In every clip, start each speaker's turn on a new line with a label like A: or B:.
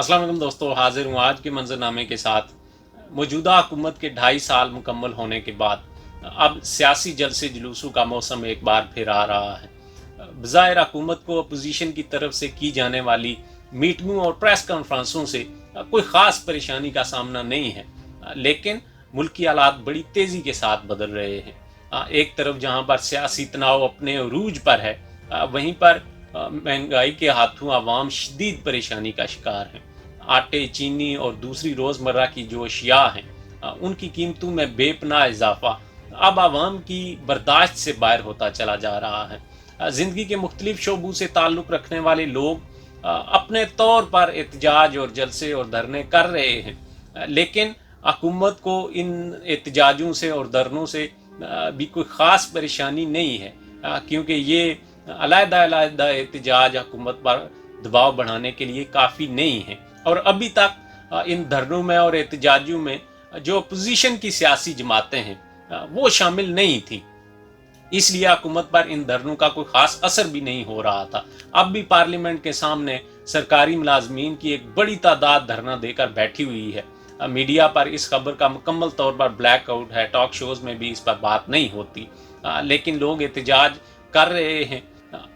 A: अस्सलाम वालेकुम दोस्तों, हाजिर हूँ आज के मंजरनामे के साथ। मौजूदा हुकूमत के 2.5 साल मुकम्मल होने के बाद अब सियासी जलसे जुलूसों का मौसम एक बार फिर आ रहा है। बज़ाहिर हुकूमत को अपोजिशन की तरफ से की जाने वाली मीटिंगों और प्रेस कॉन्फ्रेंसों से कोई ख़ास परेशानी का सामना नहीं है, लेकिन मुल्क की हालात बड़ी तेज़ी के साथ बदल रहे हैं। एक तरफ जहाँ पर सियासी तनाव अपने अरूज पर है, वहीं पर महंगाई के हाथों आवाम शदीद परेशानी का शिकार है। आटे, चीनी और दूसरी रोज़मर्रा की जो अशिया हैं, उनकी कीमतों में बेपनाह इजाफा अब आवाम की बर्दाश्त से बाहर होता चला जा रहा है। ज़िंदगी के मुख्तलिफ शोबों से ताल्लुक़ रखने वाले लोग अपने तौर पर एहतजाज और जलसे और धरने कर रहे हैं, लेकिन हुकूमत को इन एहतजाजों से और धरनों से भी कोई ख़ास परेशानी नहीं है, क्योंकि ये अलग-अलग एहतजाज हुकूमत पर दबाव बढ़ाने के लिए काफ़ी नहीं है। और अभी तक इन धरनों में और एहतजाजों में जो अपोजिशन की सियासी जमातें हैं वो शामिल नहीं थी, इसलिए हुकूमत पर इन धरनों का कोई ख़ास असर भी नहीं हो रहा था। अब भी पार्लियामेंट के सामने सरकारी मुलाजमीन की एक बड़ी तादाद धरना देकर बैठी हुई है। मीडिया पर इस खबर का मुकम्मल तौर पर ब्लैक आउट है, टॉक शोज़ में भी इस पर बात नहीं होती, लेकिन लोग एहतजाज कर रहे हैं।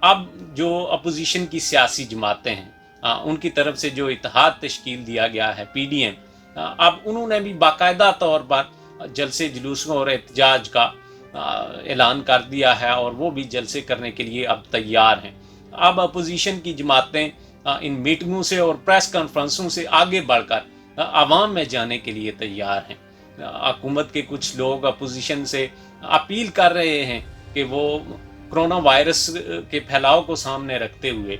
A: अब जो अपोजिशन की सियासी जमातें हैं, उनकी तरफ से जो इत्तेहाद तश्कील दिया गया है PDM, अब उन्होंने भी बाकायदा तौर पर जलसे जुलूसों और एहतजाज का ऐलान कर दिया है और वो भी जलसे करने के लिए अब तैयार हैं। अब अपोजिशन की जमातें इन मीटिंगों से और प्रेस कॉन्फ्रेंसों से आगे बढ़कर आवाम में जाने के लिए तैयार हैं। हुकूमत के कुछ लोग अपोजिशन से अपील कर रहे हैं कि वो कोरोना वायरस के फैलाव को सामने रखते हुए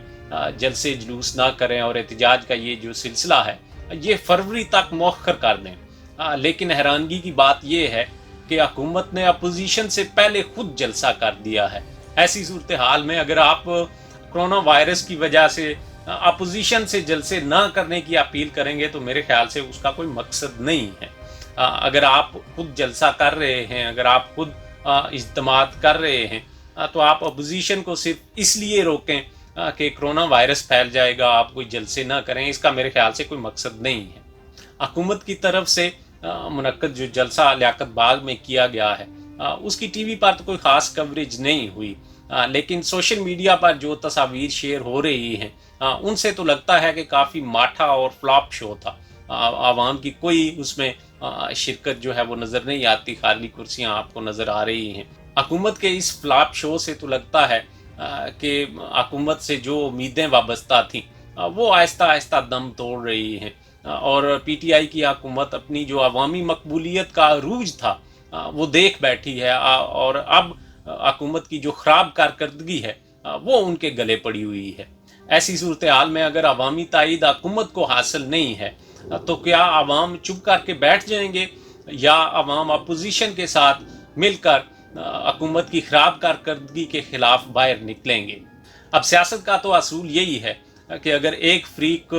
A: जलसे जुलूस ना करें और एहतजाज का ये जो सिलसिला है ये फरवरी तक मौखर कर दें। लेकिन हैरानगी की बात यह है कि हुकूमत ने अपोजिशन से पहले खुद जलसा कर दिया है। ऐसी सूरत हाल में अगर आप कोरोना वायरस की वजह से अपोजिशन से जलसे ना करने की अपील करेंगे तो मेरे ख्याल से उसका कोई मकसद नहीं है। अगर आप खुद जलसा कर रहे हैं, अगर आप खुद इज्तिमात कर रहे हैं, तो आप अपोजिशन को सिर्फ इसलिए रोकें कि कोरोना वायरस फैल जाएगा, आप कोई जलसे ना करें, इसका मेरे ख्याल से कोई मकसद नहीं है। हुकूमत की तरफ से मुनक्कद जो जलसा लियाकत बाग में किया गया है उसकी TV पर तो कोई ख़ास कवरेज नहीं हुई, लेकिन सोशल मीडिया पर जो तस्वीर शेयर हो रही हैं उनसे तो लगता है कि काफ़ी माठा और फ्लॉप शो था। आवाम की कोई उसमें शिरकत जो है वो नज़र नहीं आती, खाली कुर्सियाँ आपको नज़र आ रही हैं। हुकूमत के इस फ्लॉप शो से तो लगता है कि हुकूमत से जो उम्मीदें वाबस्ता थीं वो आहिस्ता आहिस्ता दम तोड़ रही हैं और PTI की हुकूमत अपनी जो अवामी मकबूलियत का अरूज था वो देख बैठी है और अब हुकूमत की जो ख़राब कारकर्दगी है वो उनके गले पड़ी हुई है। ऐसी सूरत हाल में अगर अवामी ताईद हुकूमत को हासिल नहीं है तो क्या आवाम चुप करके बैठ जाएंगे या आवाम अपोजिशन के साथ मिलकर हुकूमत की ख़राब कारकर्दगी के ख़िलाफ़ बाहर निकलेंगे? अब सियासत का तो असूल यही है कि अगर एक फ़रीक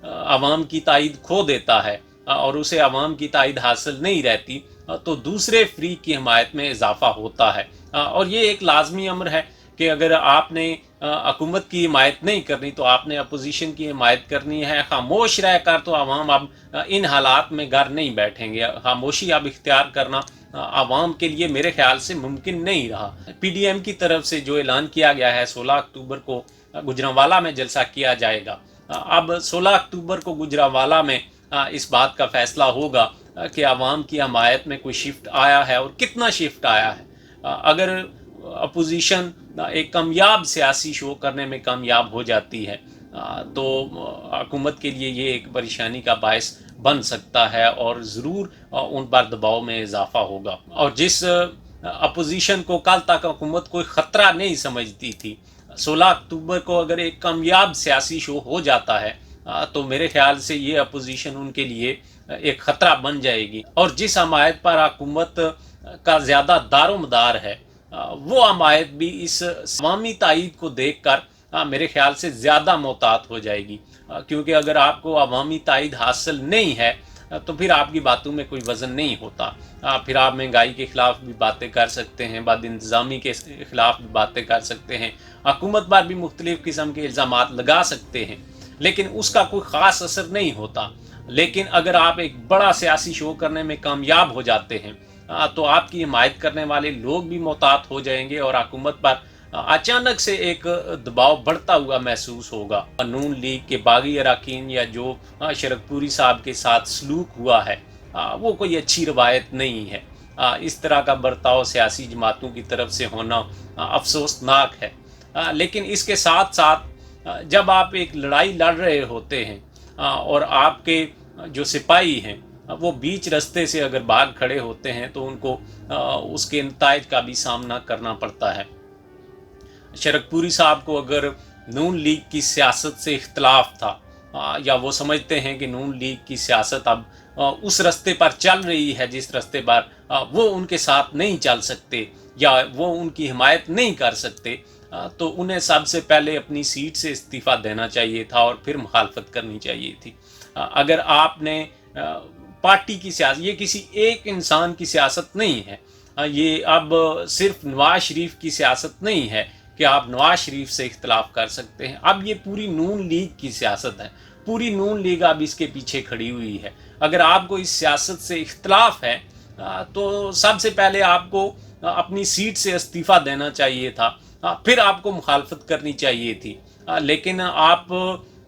A: आवाम की ताईद खो देता है और उसे आवाम की ताईद हासिल नहीं रहती तो दूसरे फ़रीक की हमायत में इजाफ़ा होता है। और ये एक लाजमी अमर है कि अगर आपने हुकूमत की हिमायत नहीं करनी तो आपने अपोजिशन की हिमायत करनी है। खामोश रह कर तो आवाम अब इन हालात में घर नहीं बैठेंगे। खामोशी अब इख्तियार करना आवाम के लिए मेरे ख्याल से मुमकिन नहीं रहा। PDM की तरफ से जो ऐलान किया गया है 16 अक्टूबर को गुजरांवाला में जलसा किया जाएगा। अब 16 अक्टूबर को गुजरांवाला में इस बात का फैसला होगा कि आवाम की हमायत में कोई शिफ्ट आया है और कितना शिफ्ट आया है। अगर अपोजिशन एक कामयाब सियासी शो करने में कामयाब हो जाती है तो हुकूमत के लिए ये एक परेशानी का बायस बन सकता है और ज़रूर उन पर दबाव में इजाफा होगा। और जिस अपोजिशन को कल तक हुकूमत कोई ख़तरा नहीं समझती थी, 16 अक्टूबर को अगर एक कामयाब सियासी शो हो जाता है तो मेरे ख्याल से ये अपोजिशन उनके लिए एक ख़तरा बन जाएगी। और जिस हमायत पर हुकूमत का ज़्यादा दारोमदार है वो हमायत भी इस अवामी ताईद को देख कर मेरे ख्याल से ज़्यादा मोहतात हो जाएगी, क्योंकि अगर आपको अवामी ताईद हासिल नहीं है तो फिर आपकी बातों में कोई वज़न नहीं होता। फिर आप महंगाई के ख़िलाफ़ भी बातें कर सकते हैं, बदइंतज़ामी के ख़िलाफ़ भी बातें कर सकते हैं, हुकूमत पर भी मुख्तलिफ़ किस्म के इल्ज़ामात लगा सकते हैं, لیکن اس کا کوئی خاص اثر نہیں ہوتا. لیکن اگر آپ ایک بڑا سیاسی شو کرنے میں کامیاب ہو جاتے ہیں تو آپ کی حمایت کرنے والے لوگ بھی محتاط ہو جائیں گے اور حکومت پر اچانک سے ایک دباؤ بڑھتا ہوا محسوس ہوگا. نون لیگ کے باغی اراکین یا جو شرک پوری صاحب کے ساتھ سلوک ہوا ہے وہ کوئی اچھی روایت نہیں ہے. اس طرح کا برتاؤ سیاسی جماعتوں کی طرف سے ہونا افسوسناک ہے. لیکن اس کے ساتھ ساتھ جب آپ ایک لڑائی لڑ رہے ہوتے ہیں اور آپ کے جو سپاہی ہیں وہ بیچ رستے سے اگر بھاگ کھڑے ہوتے ہیں تو ان کو اس کے نتائج کا بھی سامنا کرنا پڑتا ہے. شرک پوری صاحب کو اگر نون لیگ کی سیاست سے اختلاف تھا یا وہ سمجھتے ہیں کہ نون لیگ کی سیاست اب اس رستے پر چل رہی ہے جس رستے پر وہ ان کے ساتھ نہیں چل سکتے یا وہ ان کی حمایت نہیں کر سکتے تو انہیں سب سے پہلے اپنی سیٹ سے استعفیٰ دینا چاہیے تھا اور پھر مخالفت کرنی چاہیے تھی. اگر آپ نے پارٹی کی سیاست، یہ کسی ایک انسان کی سیاست نہیں ہے، یہ اب صرف نواز شریف کی سیاست نہیں ہے کہ آپ نواز شریف سے اختلاف کر سکتے ہیں، اب یہ پوری نون لیگ کی سیاست ہے. پوری نون لیگ اب اس کے پیچھے کھڑی ہوئی ہے. اگر آپ کو اس سیاست سے اختلاف ہے تو سب سے پہلے آپ کو اپنی سیٹ سے استعفیٰ دینا چاہیے تھا، پھر آپ کو مخالفت کرنی چاہیے تھی. لیکن آپ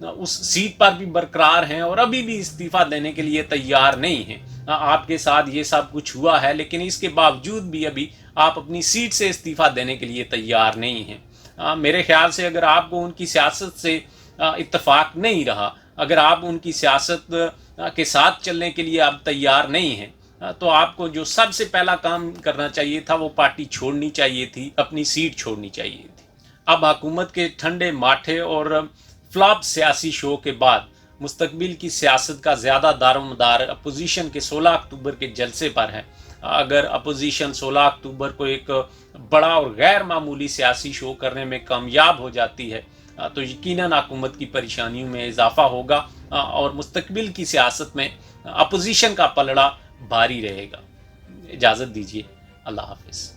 A: اس سیٹ پر بھی برقرار ہیں اور ابھی بھی استعفیٰ دینے کے لیے تیار نہیں ہیں. آپ کے ساتھ یہ سب کچھ ہوا ہے لیکن اس کے باوجود بھی ابھی آپ اپنی سیٹ سے استعفیٰ دینے کے لیے تیار نہیں ہیں. میرے خیال سے اگر آپ کو ان کی سیاست سے اتفاق نہیں رہا، اگر آپ ان کی سیاست کے ساتھ چلنے کے لیے اب تیار نہیں ہیں تو آپ کو جو سب سے پہلا کام کرنا چاہیے تھا وہ پارٹی چھوڑنی چاہیے تھی، اپنی سیٹ چھوڑنی چاہیے تھی. اب حکومت کے ٹھنڈے ماٹھے اور فلاپ سیاسی شو کے بعد مستقبل کی سیاست کا زیادہ دار و مدار اپوزیشن کے 16 اکتوبر کے جلسے پر ہے. اگر اپوزیشن 16 اکتوبر کو ایک بڑا اور غیر معمولی سیاسی شو کرنے میں کامیاب ہو جاتی ہے تو یقیناً حکومت کی پریشانیوں میں اضافہ ہوگا اور مستقبل کی سیاست میں اپوزیشن کا پلڑا بھاری رہے گا. اجازت دیجیے. اللہ حافظ.